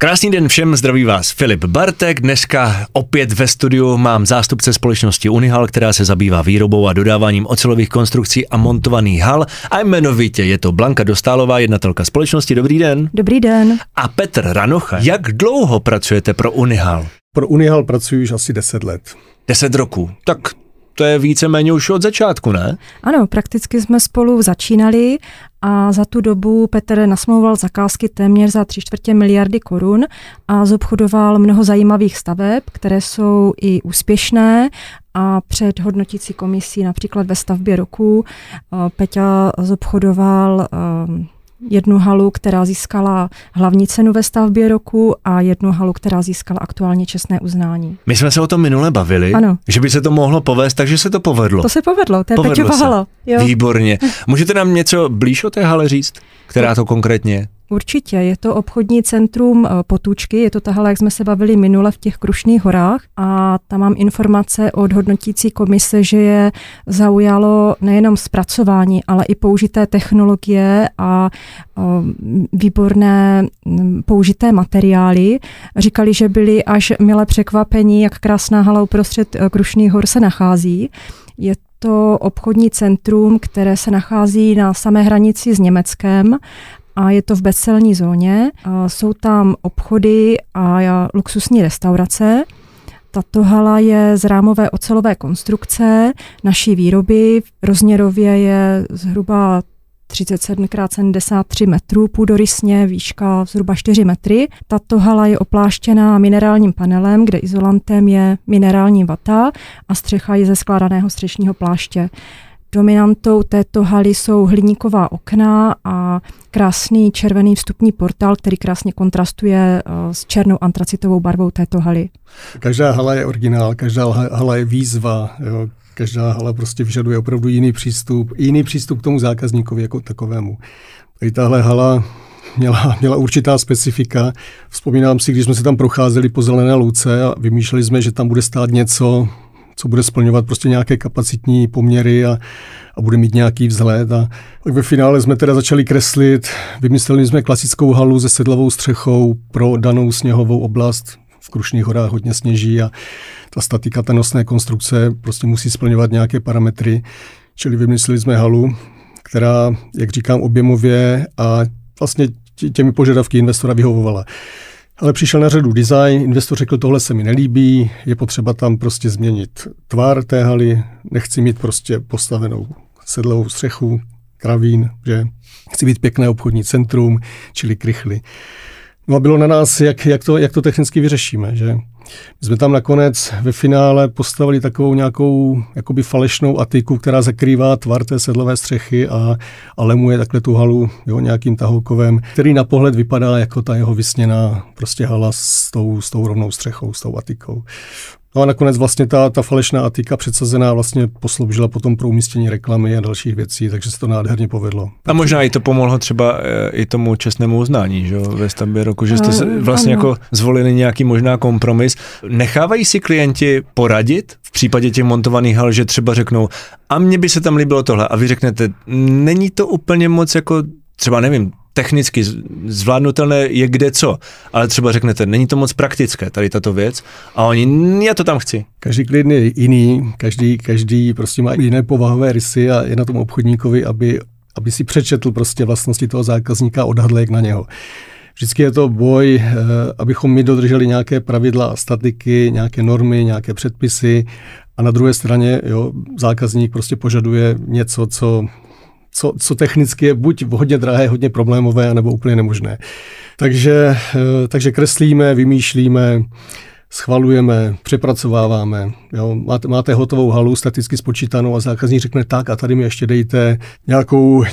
Krásný den všem, zdraví vás Filip Bartek. Dneska opět ve studiu mám zástupce společnosti Unihal, která se zabývá výrobou a dodáváním ocelových konstrukcí a montovaných hal. A jmenovitě je to Blanka Dostálová, jednatelka společnosti. Dobrý den. Dobrý den. A Petr Ranocha. Jak dlouho pracujete pro Unihal? Pro Unihal pracuji už asi 10 let. 10 roků. Tak to je víceméně už od začátku, ne? Ano, prakticky jsme spolu začínali a za tu dobu Petr nasmlouval zakázky téměř za 3/4 miliardy korun a zobchodoval mnoho zajímavých staveb, které jsou i úspěšné a před hodnotící komisí například ve stavbě roku Peťa zobchodoval jednu halu, která získala hlavní cenu ve stavbě roku a jednu halu, která získala aktuálně čestné uznání. My jsme se o tom minule bavili, ano. Že by se to mohlo povést, takže se to povedlo. To se povedlo, to je Peťova hala. Jo. Výborně. Můžete nám něco blíž o té hale říct? Která to konkrétně je? Určitě, je to obchodní centrum Potůčky, je to ta hala, jak jsme se bavili minule v těch Krušných horách a tam mám informace od hodnotící komise, že je zaujalo nejenom zpracování, ale i použité technologie a výborné použité materiály. Říkali, že byli až milé překvapení, jak krásná hala uprostřed Krušných hor se nachází. Je to obchodní centrum, které se nachází na samé hranici s Německem a je to v bezcelní zóně. Jsou tam obchody a luxusní restaurace. Tato hala je z rámové ocelové konstrukce naší výroby. Rozměrově je zhruba 37x73 metrů půdorysně, výška zhruba 4 metry. Tato hala je opláštěná minerálním panelem, kde izolantem je minerální vata a střecha je ze skládaného střešního pláště. Dominantou této haly jsou hliníková okna a krásný červený vstupní portál, který krásně kontrastuje s černou antracitovou barvou této haly. Každá hala je originál, každá hala je výzva, jo. Každá hala prostě vyžaduje opravdu jiný přístup k tomu zákazníkovi jako takovému. Tady tahle hala měla určitá specifika. Vzpomínám si, když jsme se tam procházeli po zelené louce a vymýšleli jsme, že tam bude stát něco, co bude splňovat prostě nějaké kapacitní poměry a bude mít nějaký vzhled. A tak ve finále jsme teda začali kreslit, vymysleli jsme klasickou halu se sedlovou střechou pro danou sněhovou oblast. V Krušných horách hodně sněží a ta statika té nosné konstrukce prostě musí splňovat nějaké parametry. Čili vymysleli jsme halu, která, jak říkám, objemově a vlastně těmi požadavky investora vyhovovala. Ale přišel na řadu design, investor řekl, tohle se mi nelíbí, je potřeba tam prostě změnit tvar té haly, nechci mít prostě postavenou sedlovou střechu, kravín, že chci mít pěkné obchodní centrum, čili krychly. No a bylo na nás, jak to technicky vyřešíme, že? My jsme tam nakonec ve finále postavili takovou nějakou jakoby falešnou atiku, která zakrývá tvar té sedlové střechy a lemuje takhle tu halu nějakým tahoukovem, který na pohled vypadá jako ta jeho vysněná prostě hala s tou rovnou střechou, s tou atikou. No a nakonec vlastně ta falešná atika předsazená vlastně posloužila potom pro umístění reklamy a dalších věcí, takže se to nádherně povedlo. A možná i to pomohlo třeba i tomu čestnému uznání, že ve stavbě roku, že jste vlastně jako zvolili nějaký možná kompromis. Nechávají si klienti poradit v případě těch montovaných hal, že třeba řeknou, a mně by se tam líbilo tohle, a vy řeknete, není to úplně moc jako třeba nevím, technicky zvládnutelné je kde co, ale třeba řeknete, není to moc praktické, tady tato věc, a oni, já to tam chci. Každý klient je jiný, každý prostě má jiné povahové rysy a je na tom obchodníkovi, aby si přečetl prostě vlastnosti toho zákazníka a odhadl jak na něho. Vždycky je to boj, abychom my dodrželi nějaké pravidla a statiky, nějaké normy, nějaké předpisy a na druhé straně zákazník prostě požaduje něco, co technicky je buď hodně drahé, hodně problémové, nebo úplně nemožné. Takže kreslíme, vymýšlíme, schvalujeme, přepracováváme. Jo. Máte hotovou halu, staticky spočítanou a zákazník řekne tak a tady mi ještě dejte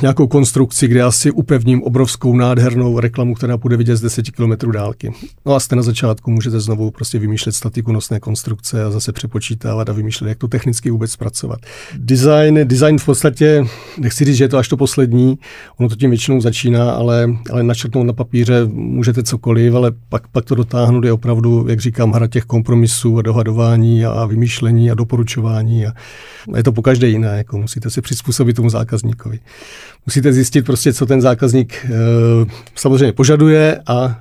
nějakou konstrukci, kde asi upevním obrovskou nádhernou reklamu, která bude vidět z 10 km dálky. No a jste na začátku, můžete znovu prostě vymýšlet statiku nosné konstrukce a zase přepočítávat a vymýšlet, jak to technicky vůbec zpracovat. Design v podstatě, nechci říct, že je to až to poslední, ono to tím většinou začíná, ale načrtnout na papíře můžete cokoliv, ale pak to dotáhnout je opravdu, jak říkám, hra těch kompromisů a dohadování a vymýšlení a doporučování. A je to pokaždé jiné, jako musíte se přizpůsobit tomu zákazníkovi. Musíte zjistit prostě, co ten zákazník samozřejmě požaduje a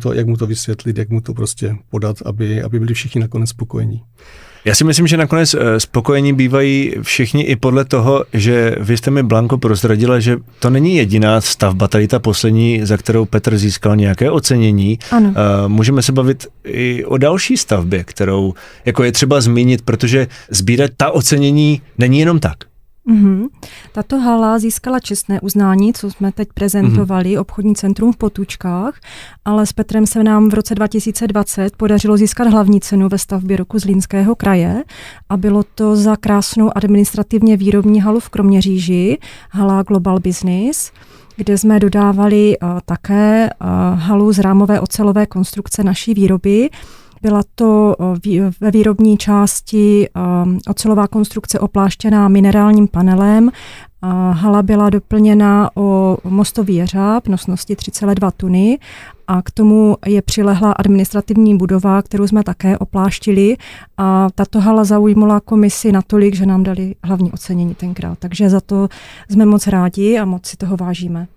jak mu to vysvětlit, jak mu to prostě podat, aby byli všichni nakonec spokojení. Já si myslím, že nakonec spokojení bývají všichni i podle toho, že vy jste mi, Blanko, prozradila, že to není jediná stavba, tady ta poslední, za kterou Petr získal nějaké ocenění. Ano. Můžeme se bavit i o další stavbě, kterou jako je třeba zmínit, protože sbírat ta ocenění není jenom tak. Mm-hmm. Tato hala získala čestné uznání, co jsme teď prezentovali, obchodní centrum v Potůčkách, ale s Petrem se nám v roce 2020 podařilo získat hlavní cenu ve stavbě roku Zlínského kraje a bylo to za krásnou administrativně výrobní halu v Kroměříži, hala Global Business, kde jsme dodávali také halu z rámové ocelové konstrukce naší výroby. Byla to ve výrobní části ocelová konstrukce opláštěná minerálním panelem. Hala byla doplněna o mostový jeřáb nosnosti 3,2 tuny a k tomu je přilehlá administrativní budova, kterou jsme také opláštili. A tato hala zaujmula komisi natolik, že nám dali hlavní ocenění tenkrát. Takže za to jsme moc rádi a moc si toho vážíme.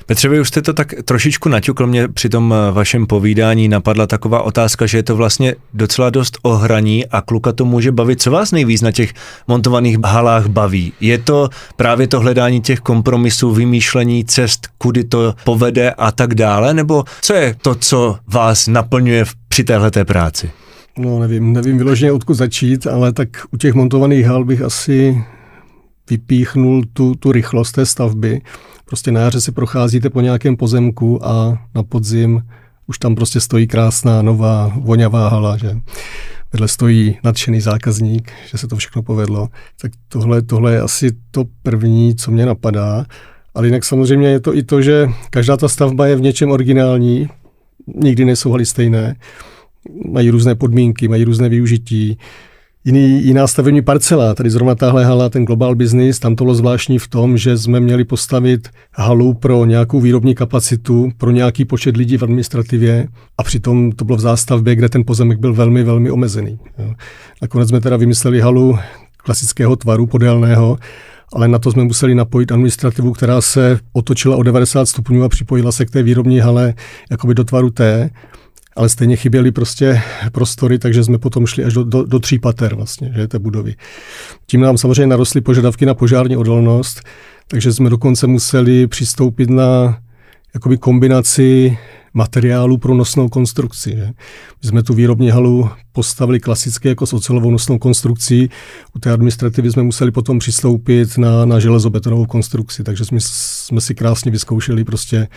Petře, vy už jste to tak trošičku naťukl, mě při tom vašem povídání napadla taková otázka, že je to vlastně docela dost o hraní a kluka to může bavit. Co vás nejvíc na těch montovaných halách baví? Je to právě to hledání těch kompromisů, vymýšlení cest, kudy to povede a tak dále? Nebo co je to, co vás naplňuje při téhleté práci? No nevím vyloženě odkud začít, ale tak u těch montovaných hal bych asi vypíchnul tu rychlost té stavby. Prostě na jaře si procházíte po nějakém pozemku a na podzim už tam prostě stojí krásná, nová, vonavá hala, že vedle stojí nadšený zákazník, že se to všechno povedlo. Tak tohle je asi to první, co mě napadá. Ale jinak samozřejmě je to i to, že každá ta stavba je v něčem originální, nikdy nejsou haly stejné, mají různé podmínky, mají různé využití. Jiná stavební parcela, tady zrovna tahle hala, ten Global Business, tam to bylo zvláštní v tom, že jsme měli postavit halu pro nějakou výrobní kapacitu, pro nějaký počet lidí v administrativě a přitom to bylo v zástavbě, kde ten pozemek byl velmi, velmi omezený. Nakonec jsme teda vymysleli halu klasického tvaru, podélného, ale na to jsme museli napojit administrativu, která se otočila o 90 stupňů a připojila se k té výrobní hale jakoby do tvaru T. Ale stejně chyběly prostě prostory, takže jsme potom šli až do 3 pater vlastně, že, té budovy. Tím nám samozřejmě narostly požadavky na požární odolnost, takže jsme dokonce museli přistoupit na jakoby kombinaci materiálu pro nosnou konstrukci. Že. My jsme tu výrobní halu postavili klasicky jako s ocelovou nosnou konstrukcí. U té administrativy jsme museli potom přistoupit na železobetonovou konstrukci, takže jsme si krásně vyzkoušeli prostě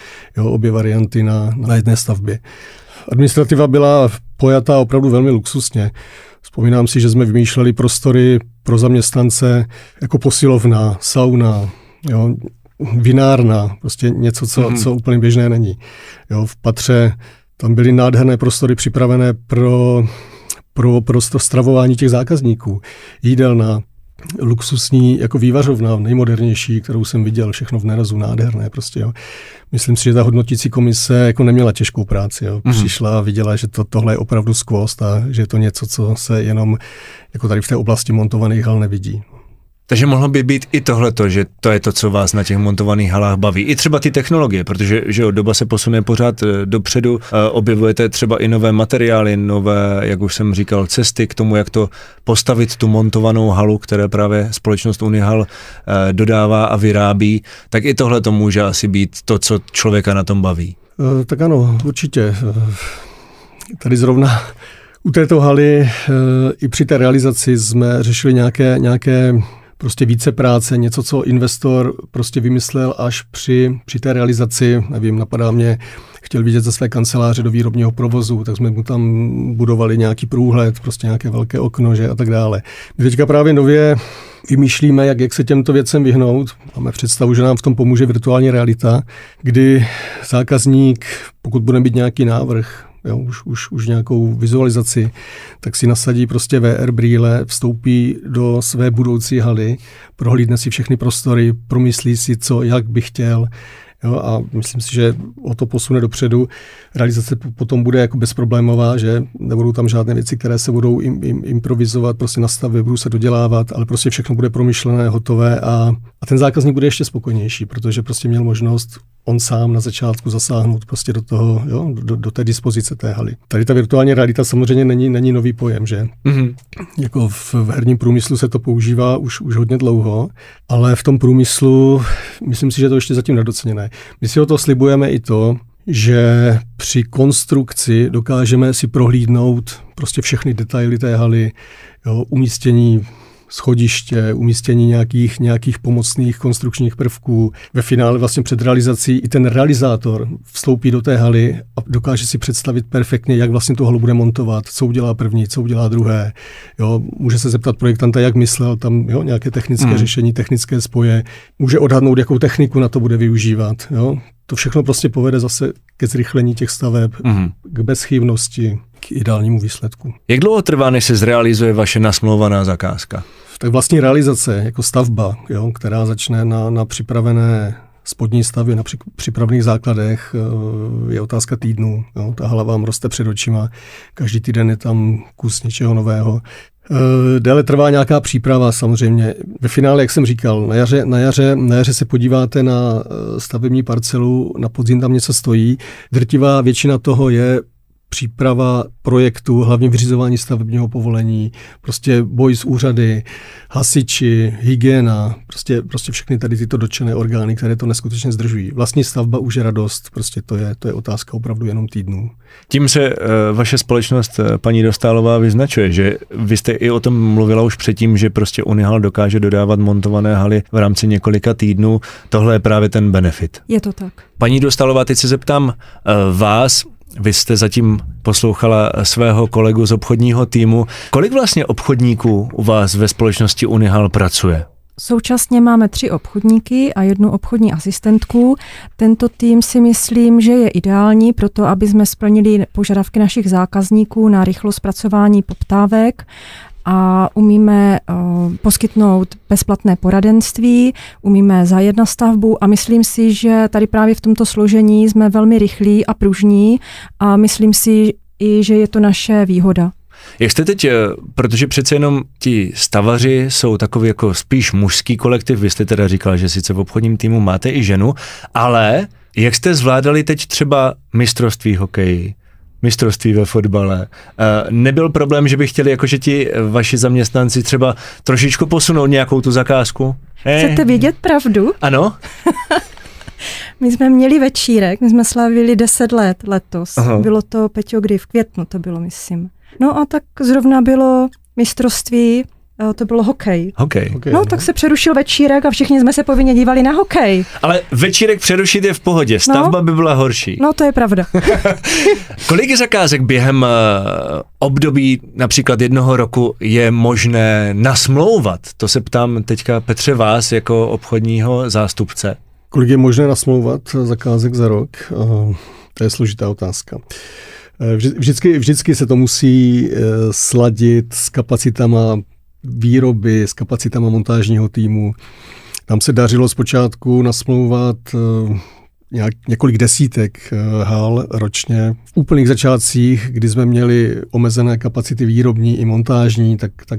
obě varianty na jedné stavbě. Administrativa byla pojatá opravdu velmi luxusně. Vzpomínám si, že jsme vymýšleli prostory pro zaměstnance jako posilovna, sauna, vinárna, prostě něco, co úplně běžné není. V patře tam byly nádherné prostory připravené pro stravování těch zákazníků. Jídelna, luxusní jako vývařovna, nejmodernější, kterou jsem viděl, všechno v nerazu, nádherné prostě. Jo. Myslím si, že ta hodnotící komise jako neměla těžkou práci. Jo. Přišla a viděla, že tohle je opravdu skvost a že je to něco, co se jenom jako tady v té oblasti montovaných hal nevidí. Takže mohlo by být i tohleto, že to je to, co vás na těch montovaných halách baví. I třeba ty technologie, protože že doba se posune pořád dopředu, objevujete třeba i nové materiály, nové, jak už jsem říkal, cesty k tomu, jak to postavit tu montovanou halu, které právě společnost Unihal dodává a vyrábí. Tak i tohleto může asi být to, co člověka na tom baví. Tak ano, určitě. Tady zrovna u této haly i při té realizaci jsme řešili nějaké prostě více práce, něco, co investor prostě vymyslel až při té realizaci, nevím, napadá mě, chtěl vidět ze své kanceláře do výrobního provozu, tak jsme mu tam budovali nějaký průhled, prostě nějaké velké okno, že a tak dále. My teďka právě nově vymýšlíme, jak se těmto věcem vyhnout. Máme představu, že nám v tom pomůže virtuální realita, kdy zákazník, pokud bude mít nějaký návrh, už nějakou vizualizaci, tak si nasadí prostě VR brýle, vstoupí do své budoucí haly, prohlídne si všechny prostory, promyslí si, jak by chtěl, Jo, a myslím si, že o to posune dopředu. Realizace potom bude jako bezproblémová, že nebudou tam žádné věci, které se budou improvizovat, prostě na stavbě, budou se dodělávat, ale prostě všechno bude promyšlené, hotové a ten zákazník bude ještě spokojenější, protože prostě měl možnost on sám na začátku zasáhnout prostě do toho, jo, do té dispozice té haly. Tady ta virtuální realita samozřejmě není nový pojem, že? Mm-hmm. Jako v herním průmyslu se to používá už hodně dlouho, ale v tom průmyslu myslím si, že to ještě zatím nedoceněné. My si o to slibujeme i to, že při konstrukci dokážeme si prohlídnout prostě všechny detaily té haly, jo, umístění schodiště, umístění nějakých pomocných konstrukčních prvků. Ve finále vlastně před realizací i ten realizátor vstoupí do té haly a dokáže si představit perfektně, jak vlastně tu halu bude montovat, co udělá první, co udělá druhé. Jo, může se zeptat projektanta, jak myslel, tam jo, nějaké technické řešení, technické spoje. Může odhadnout, jakou techniku na to bude využívat. Jo. To všechno prostě povede zase ke zrychlení těch staveb, k bezchybnosti, k ideálnímu výsledku. Jak dlouho trvá, než se zrealizuje vaše nasmlouvaná zakázka? Tak vlastní realizace jako stavba, jo, která začne na připravené spodní stavbě, na připravených základech, je otázka týdnů. Jo. Ta hala vám roste před očima, každý týden je tam kus něčeho nového. Déle trvá nějaká příprava samozřejmě. Ve finále, jak jsem říkal, na jaře se podíváte na stavební parcelu, na podzim tam něco stojí. Drtivá většina toho je příprava projektu, hlavně vyřizování stavebního povolení, prostě boj s úřady, hasiči, hygiena, prostě všechny tady tyto dotčené orgány, které to neskutečně zdržují. Vlastní stavba už je radost, prostě to je otázka opravdu jenom týdnů. Tím se vaše společnost, paní Dostálová, vyznačuje, že vy jste i o tom mluvila už předtím, že prostě Unihal dokáže dodávat montované haly v rámci několika týdnů. Tohle je právě ten benefit. Je to tak. Paní Dostálová, teď se zeptám vás. Vy jste zatím poslouchala svého kolegu z obchodního týmu. Kolik vlastně obchodníků u vás ve společnosti Unihal pracuje? Současně máme 3 obchodníky a 1 obchodní asistentku. Tento tým si myslím, že je ideální pro to, aby jsme splnili požadavky našich zákazníků na rychlost zpracování poptávek a umíme poskytnout bezplatné poradenství, umíme zajet na stavbu a myslím si, že tady právě v tomto složení jsme velmi rychlí a pružní a myslím si i, že je to naše výhoda. Jak jste teď, protože přece jenom ti stavaři jsou takový jako spíš mužský kolektiv, vy jste teda říkal, že sice v obchodním týmu máte i ženu, ale jak jste zvládali teď třeba mistrovství hokeji, mistrovství ve fotbale? Nebyl problém, že by chtěli jakože ti vaši zaměstnanci třeba trošičku posunout nějakou tu zakázku? Chcete vědět pravdu? Ano. My jsme měli večírek, my jsme slavili 10 let letos. Aha. Bylo to, Peťo, kdy? V květnu to bylo, myslím. No a tak zrovna bylo mistrovství, to bylo hokej. Hokej. No tak se přerušil večírek a všichni jsme se povinně dívali na hokej. Ale večírek přerušit je v pohodě, stavba by byla horší. No to je pravda. Kolik zakázek během období například 1 roku je možné nasmlouvat? To se ptám teďka, Petře, vás jako obchodního zástupce. Kolik je možné nasmlouvat zakázek za rok? To je složitá otázka. Vždycky se to musí sladit s kapacitama výroby, s kapacitama montážního týmu. Nám se dařilo zpočátku nasmlouvat několik desítek hal ročně. V úplných začátcích, kdy jsme měli omezené kapacity výrobní i montážní,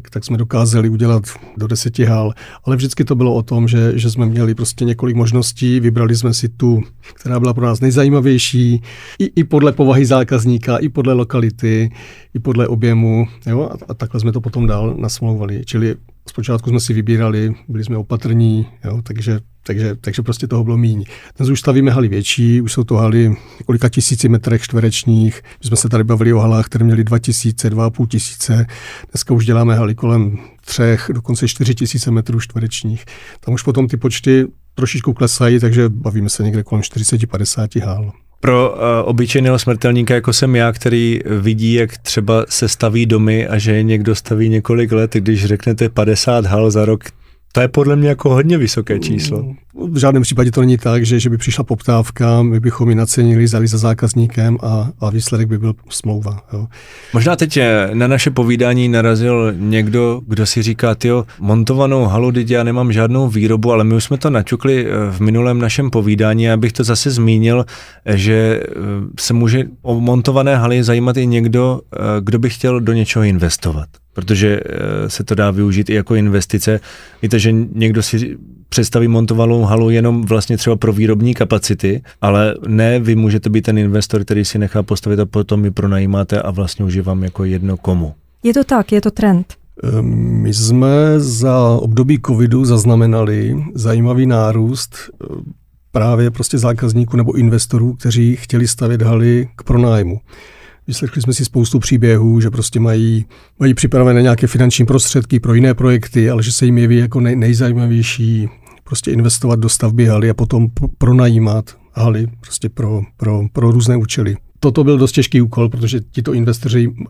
tak jsme dokázali udělat do 10 hal. Ale vždycky to bylo o tom, že jsme měli prostě několik možností, vybrali jsme si tu, která byla pro nás nejzajímavější, i podle povahy zákazníka, i podle lokality, i podle objemu. Jo? A takhle jsme to potom dál nasmlouvali. Čili zpočátku jsme si vybírali, byli jsme opatrní, jo? Takže prostě toho bylo míň. Dnes už stavíme haly větší, už jsou to haly několika tisíci metrech čtverečních. My jsme se tady bavili o halách, které měly 2000, 2500. Dneska už děláme haly kolem 3, dokonce 4000 metrů čtverečních. Tam už potom ty počty trošičku klesají, takže bavíme se někde kolem 40-50 hal. Pro obyčejného smrtelníka, jako jsem já, který vidí, jak třeba se staví domy a že je někdo staví několik let, když řeknete 50 hal za rok, To je podle mě jako hodně vysoké číslo. V žádném případě to není tak, že by přišla poptávka, my bychom ji nacenili, vzali za zákazníkem a výsledek by byl smlouva. Jo. Možná teď na naše povídání narazil někdo, kdo si říká, tyjo, montovanou halu, teď já nemám žádnou výrobu, ale my už jsme to načukli v minulém našem povídání, abych to zase zmínil, že se může o montované haly zajímat i někdo, kdo by chtěl do něčeho investovat. Protože se to dá využít i jako investice. Víte, že někdo si představí montovanou halu jenom vlastně třeba pro výrobní kapacity, ale ne, vy můžete být ten investor, který si nechá postavit a potom ji pronajímáte a vlastně už je vám jako jedno komu. Je to tak, je to trend. My jsme za období covidu zaznamenali zajímavý nárůst právě prostě zákazníků nebo investorů, kteří chtěli stavět haly k pronájmu. Vyslechli jsme si spoustu příběhů, že prostě mají připravené nějaké finanční prostředky pro jiné projekty, ale že se jim jeví jako nejzajímavější prostě investovat do stavby haly a potom pronajímat haly prostě pro různé účely. Toto byl dost těžký úkol, protože tito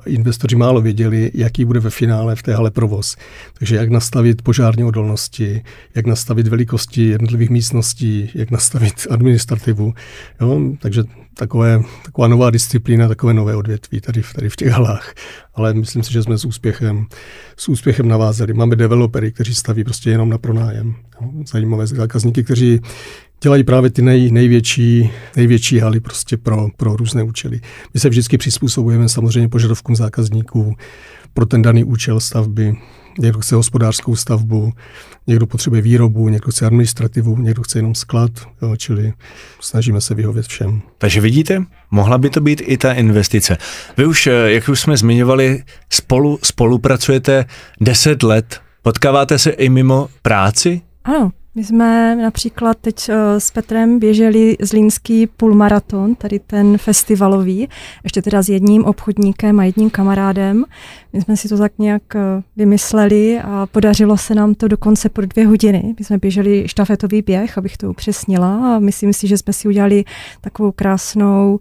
investoři málo věděli, jaký bude ve finále v té hale provoz. Takže jak nastavit požární odolnosti, jak nastavit velikosti jednotlivých místností, jak nastavit administrativu. Jo? Takže taková nová disciplína, takové nové odvětví tady v těch halách. Ale myslím si, že jsme s úspěchem navázali. Máme developery, kteří staví prostě jenom na pronájem. Jo? Zajímavé zákazníky, kteří dělají právě ty největší haly prostě pro různé účely. My se vždycky přizpůsobujeme samozřejmě požadavkům zákazníků pro ten daný účel stavby. Někdo chce hospodářskou stavbu, někdo potřebuje výrobu, někdo chce administrativu, někdo chce jenom sklad, jo, čili snažíme se vyhovět všem. Takže vidíte, mohla by to být i ta investice. Vy už, jak už jsme zmiňovali, spolupracujete 10 let. Potkáváte se i mimo práci? Ano. My jsme například teď s Petrem běželi zlínský půlmaraton, tady ten festivalový, ještě teda s jedním obchodníkem a jedním kamarádem. My jsme si to tak nějak vymysleli a podařilo se nám to dokonce po 2 hodiny. My jsme běželi štafetový běh, abych to upřesnila, a myslím si, že jsme si udělali takovou krásnou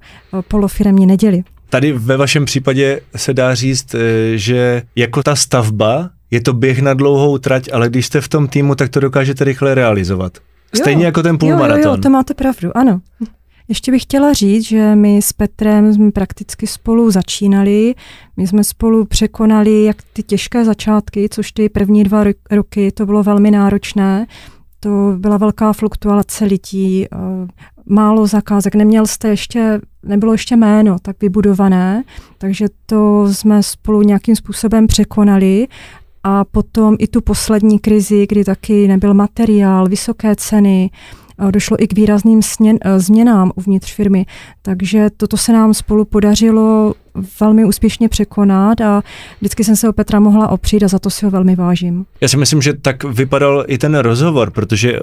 polofiremní neděli. Tady ve vašem případě se dá říct, že jako ta stavba je to běh na dlouhou trať, ale když jste v tom týmu, tak to dokážete rychle realizovat. Stejně jako ten půlmaraton. Jo, to máte pravdu, ano. Ještě bych chtěla říct, že my s Petrem jsme prakticky spolu začínali, my jsme spolu překonali jak ty těžké začátky, což ty první 2 roky, to bylo velmi náročné. To byla velká fluktuace lidí, málo zakázek, nebylo ještě jméno tak vybudované, takže to jsme spolu nějakým způsobem překonali. A potom i tu poslední krizi, kdy taky nebyl materiál, vysoké ceny, došlo i k výrazným změnám uvnitř firmy. Takže toto se nám spolu podařilo velmi úspěšně překonat a vždycky jsem se o Petra mohla opřít a za to si ho velmi vážím. Já si myslím, že tak vypadal i ten rozhovor, protože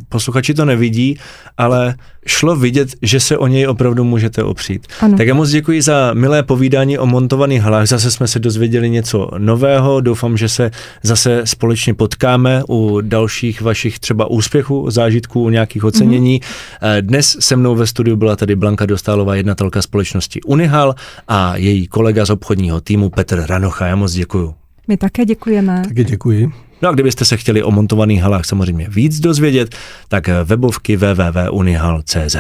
posluchači to nevidí, ale šlo vidět, že se o něj opravdu můžete opřít. Ano. Tak já moc děkuji za milé povídání o montovaných halách. Zase jsme se dozvěděli něco nového. Doufám, že se zase společně potkáme u dalších vašich třeba úspěchů, zážitků, u nějakých ocenění. Dnes se mnou ve studiu byla tady Blanka Dostálová, jednatelka společnosti Unihal, a její kolega z obchodního týmu Petr Ranocha. Já moc děkuju. My také děkujeme. Taky děkuji. No a kdybyste se chtěli o montovaných halách samozřejmě víc dozvědět, tak webovky www.unihal.cz.